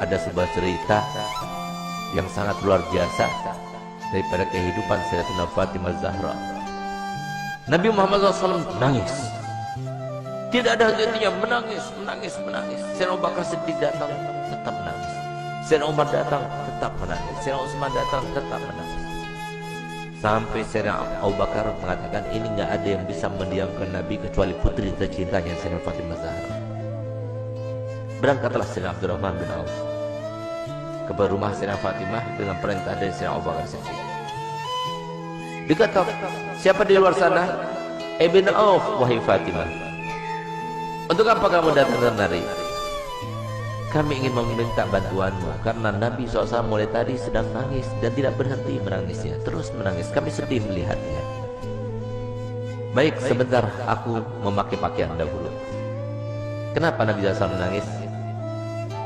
ada sebuah cerita yang sangat luar biasa daripada kehidupan Sayyidatina Fatimah Zahra. Nabi Muhammad SAW menangis, tidak ada henti-hentinya, menangis. Sayyidina Abu Bakar Siddiq datang, tetap menangis. Sayyidina Umar datang, tetap menangis. Sayyidina Utsman datang, tetap menangis. Sampai Sayyidina Abu Bakar mengatakan, ini nggak ada yang bisa mendiamkan Nabi kecuali putri tercintanya Sayyidina Fatimah Zahra. Berangkatlah Sayyidina Abdurrahman bin Auf ke rumah Sayyidina Fatimah dengan perintah dari Sayyidina Abu Bakar Siddiq. Dikatakan, siapa di luar sana? Ibn Auf, wahai Fatimah. Untuk apa kamu datang kemari? Kami ingin meminta bantuanmu karena Nabi SAW mulai tadi sedang nangis dan tidak berhenti menangisnya, terus menangis. Kami sedih melihatnya. Baik, sebentar, aku memakai pakaian dahulu. Kenapa Nabi SAW menangis?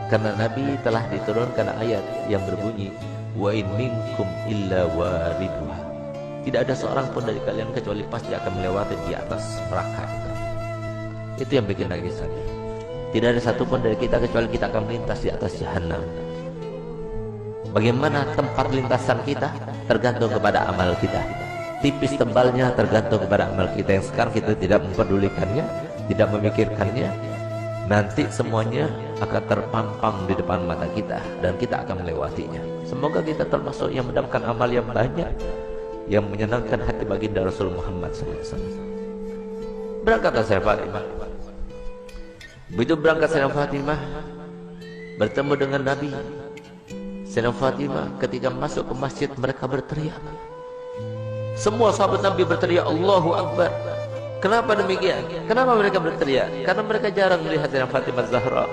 Karena Nabi telah diturunkan ayat yang berbunyi, wa in minkum illa wariduha. Tidak ada seorang pun dari kalian kecuali pasti akan melewati di atas neraka itu. Itu yang bikin nangis Nabi. Tidak ada satupun dari kita kecuali kita akan melintas di atas jahanam. Bagaimana tempat lintasan kita tergantung kepada amal kita. Tipis tebalnya tergantung kepada amal kita, yang sekarang kita tidak memperdulikannya, tidak memikirkannya. Nanti semuanya akan terpampang di depan mata kita dan kita akan melewatinya. Semoga kita termasuk yang mendapatkan amal yang banyak, yang menyenangkan hati baginda Rasul Muhammad SAW. Berangkatlah Sayyidah Fatimah. Begitu berangkat Sayyidah Fatimah bertemu dengan Nabi. Sayyidah Fatimah ketika masuk ke masjid, mereka berteriak. Semua sahabat Nabi berteriak Allahu Akbar. Kenapa demikian? Kenapa mereka berteriak? Karena mereka jarang melihat Sayyidah Fatimah Zahra,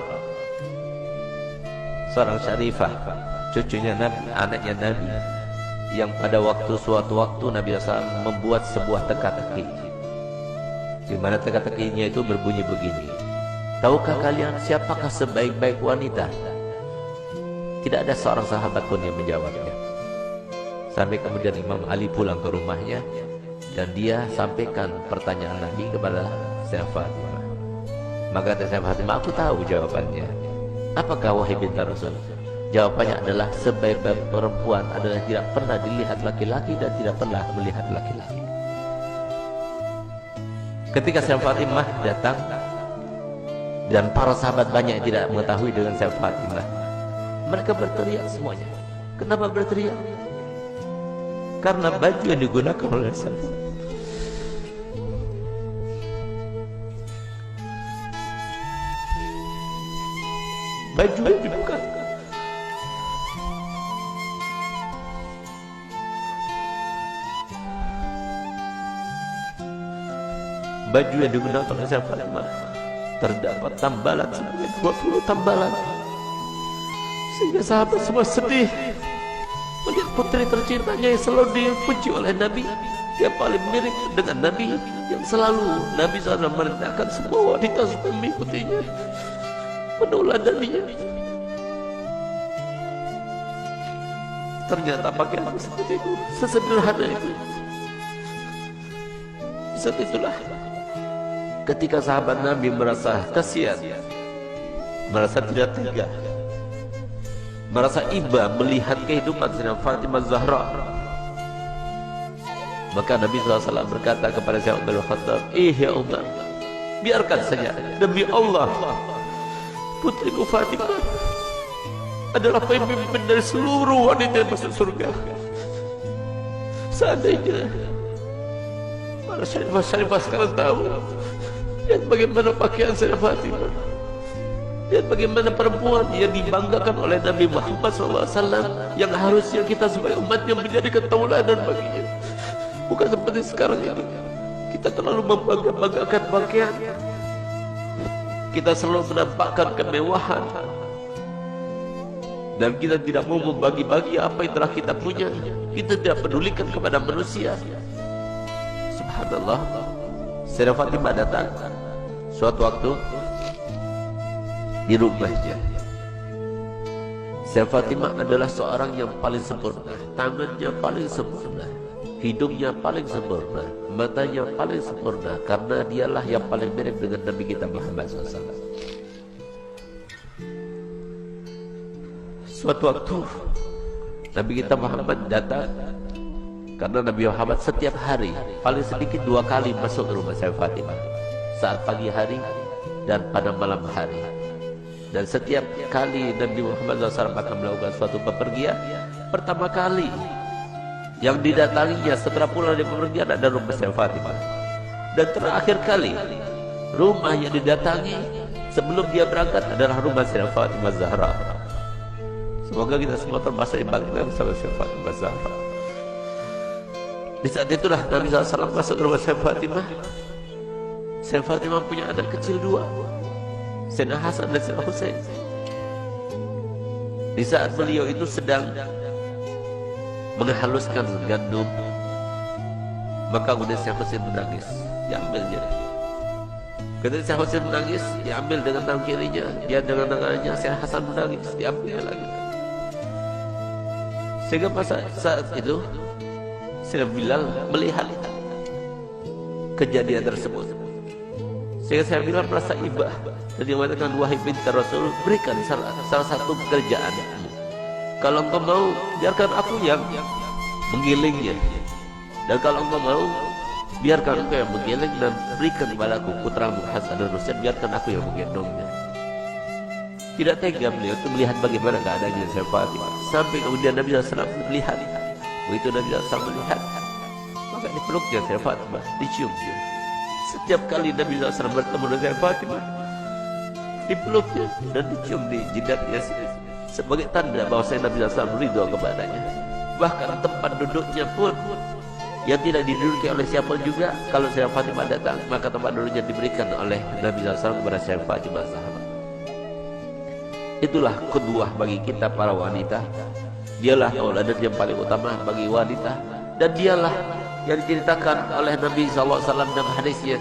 seorang syarifah, cucunya Nabi, anaknya Nabi, yang pada suatu waktu Nabi SAW membuat sebuah teka-teki, di mana teka-tekinya itu berbunyi begini. Tahukah kalian siapakah sebaik-baik wanita? Tidak ada seorang sahabat pun yang menjawabnya. Sampai kemudian Imam Ali pulang ke rumahnya dan dia sampaikan pertanyaan Nabi kepada Sayyidah Fatimah. Maka kata Sayyidah Fatimah, aku tahu jawabannya. Apakah wahai binti Rasul? Jawabannya adalah sebaik-baik perempuan adalah tidak pernah dilihat laki-laki dan tidak pernah melihat laki-laki. Ketika Sayyidah Fatimah datang dan para sahabat banyak yang tidak mengetahui dengan Sayyidah Fatimah, mereka berteriak semuanya. Kenapa berteriak? Karena baju yang digunakan oleh Sayyidah, baju yang dibuka, baju yang digunakan oleh Sayyidah Fatimah terdapat tambalan sebanyak 20 tambalan, sehingga sahabat semua sedih melihat putri tercintanya yang selalu dipuji oleh Nabi, yang paling mirip dengan Nabi, yang selalu Nabi SAW merintahkan semua wanita supaya mengikutinya, meneladaninya. Ternyata pakaian seperti itu, sesederhana itu. Saat itulah ketika sahabat Nabi merasa kasihan, merasa tidak tega, merasa iba melihat kehidupan Sayyidah Fatimah Zahra, maka Nabi SAW berkata kepada Sayyidina Umar bin Khattab, ya Umar, biarkan saja, demi Allah putriku Fatimah adalah pemimpin dari seluruh wanita yang masuk surga. Seandainya para syarifah sekarang tahu, lihat bagaimana pakaian Sayyidah Fatimah, lihat bagaimana perempuan yang dibanggakan oleh Nabi Muhammad SAW, yang harusnya kita sebagai umatnya menjadi tauladan baginya. Bukan seperti sekarang ini, kita terlalu membanggakan pakaian, kita selalu menampakkan kemewahan, dan kita tidak mau membagi-bagi apa yang telah kita punya. Kita tidak pedulikan kepada manusia. Subhanallah, Sayyidah Fatimah datang suatu waktu di rumahnya. Sayyidah Fatimah adalah seorang yang paling sempurna, tangannya paling sempurna, hidungnya paling sempurna, matanya paling sempurna, karena dialah yang paling mirip dengan Nabi kita Muhammad SAW. Suatu waktu Nabi kita Muhammad datang, karena Nabi Muhammad setiap hari paling sedikit 2 kali masuk ke rumah saya Fatimah, saat pagi hari dan pada malam hari. Dan setiap kali Nabi Muhammad SAW akan melakukan suatu bepergian, pertama kali yang didatanginya setelah pulang dari bepergian ada rumah saya Fatimah. Dan terakhir kali rumah yang didatangi sebelum dia berangkat adalah rumah saya Fatimah Zahra. Semoga kita semua termasuk yang paling bersama saya Fatimah Zahra. Di saat itulah Nabi SAW masuk ke rumah saya Fatimah. Saya Fatimah punya anak kecil 2, Sayyidina Hasan dan Sayyidina Husain. Di saat beliau itu sedang menghaluskan gandum, maka kemudian Sayyidina Husain menangis, diambilnya. Ketika Sayyidina Husain menangis, diambil dengan tangan kirinya, dia dengan tangannya. Sayyidina Hasan menangis, diambil lagi. Sehingga saat itu Sayyidina Bilal melihat kejadian tersebut. Sehingga Sayyidina Bilal merasa iba dan dia mengatakan, wahai binti Rasul, berikan salah satu pekerjaanmu. Kalau engkau mau, biarkan aku yang menggilingnya. Dan kalau engkau mau, biarkan engkau yang menggiling dan berikan kepadaku putramu Hasan dan Husain, biarkan aku yang menggendongnya. Tidak tega beliau untuk melihat bagaimana keadaannya saya Fatimah. Sampai kemudian Nabi SAW melihat. Begitu Nabi SAW melihat, maka dipeluknya saya Fatimah, dicium dia. Setiap kali Nabi SAW bertemu dengan saya Fatimah, dipeluknya dan dicium di jidatnya sebagai tanda bahwa saya Nabi SAW ridho kepadanya. Bahkan tempat duduknya pun yang tidak diduduki oleh siapa juga, kalau saya Fatimah datang, maka tempat duduknya diberikan oleh Nabi SAW kepada saya Fatimah Zahra. Itulah kedua bagi kita para wanita. Dialah tauladan yang paling utama bagi wanita, dan dialah yang diceritakan oleh Nabi SAW dalam hadisnya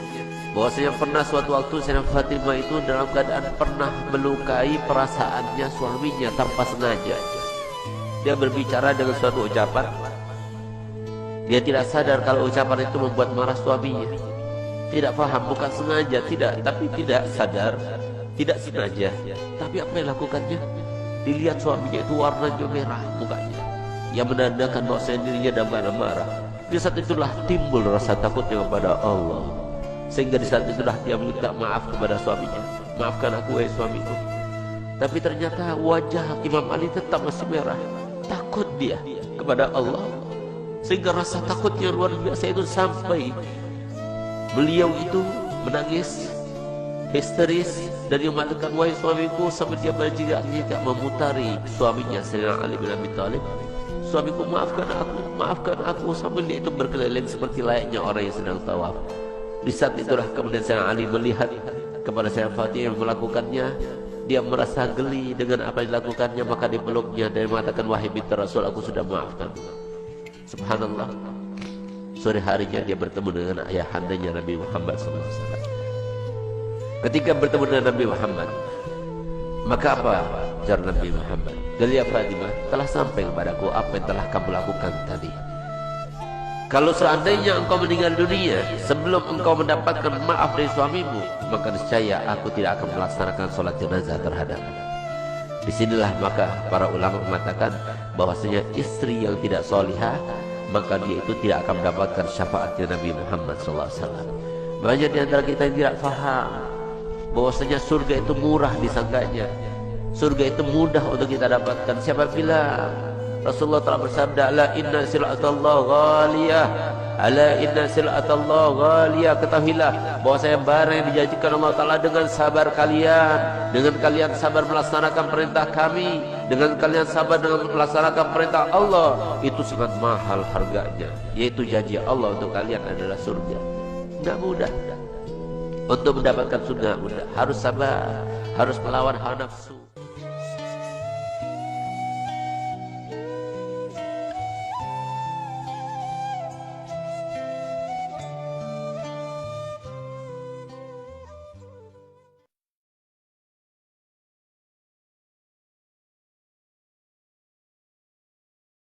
bahwasanya pernah suatu waktu Sayyidah Fatimah itu dalam keadaan pernah melukai perasaannya suaminya tanpa sengaja. Dia berbicara dengan suatu ucapan, dia tidak sadar kalau ucapan itu membuat marah suaminya. Tidak paham, bukan sengaja, tapi tidak sadar, tidak sengaja. Tapi apa yang lakukannya? Dilihat suaminya itu warnanya merah mukanya, yang menandakan bahwa dirinya dalam keadaan marah. Di saat itulah timbul rasa takutnya kepada Allah, sehingga di saat itulah dia minta maaf kepada suaminya. Maafkan aku wahai suamiku. Tapi ternyata wajah Imam Ali tetap masih merah. Takut dia kepada Allah, sehingga rasa takutnya luar biasa itu sampai beliau itu menangis histeris dan dia mengatakan, wahai suamiku, sampai dia berjigak memutari suaminya Sayyidina Ali bin Abi Thalib. Suamiku, maafkan aku, sampai dia itu berkeliling seperti layaknya orang yang sedang tawaf. Di saat itulah kemudian Sayyidina Ali melihat kepada Sayyidah Fatimah yang melakukannya. Dia merasa geli dengan apa yang dilakukannya, maka dipeluknya dan mengatakan, wahai binti Rasul, aku sudah maafkan. Subhanallah, sore harinya dia bertemu dengan ayahandanya Nabi Muhammad SAW. Ketika bertemu dengan Nabi Muhammad, maka apa ujar Nabi Muhammad? Ya Fatimah, telah sampai kepadaku apa yang telah kamu lakukan tadi. Kalau seandainya engkau meninggal dunia sebelum engkau mendapatkan maaf dari suamimu, maka niscaya aku tidak akan melaksanakan sholat jenazah terhadapmu. Disinilah maka para ulama mengatakan bahwasanya istri yang tidak solihah, maka dia itu tidak akan mendapatkan syafaatnya Nabi Muhammad SAW. Banyak di antara kita yang tidak faham bahwasanya surga itu murah disangkanya. Surga itu mudah untuk kita dapatkan. Siapa bilang? Rasulullah telah bersabda, ala inna sil'atallah ghaliyah, ala inna sil'atallah ghaliyah. Ketahuilah bahwasanya barang yang dijanjikan Allah Ta'ala dengan sabar kalian, dengan kalian sabar melaksanakan perintah kami, dengan kalian sabar dengan melaksanakan perintah Allah, itu sangat mahal harganya, yaitu janji Allah untuk kalian adalah surga. Tidak mudah untuk mendapatkan surga, mudah. Harus sabar, harus melawan hawa nafsu.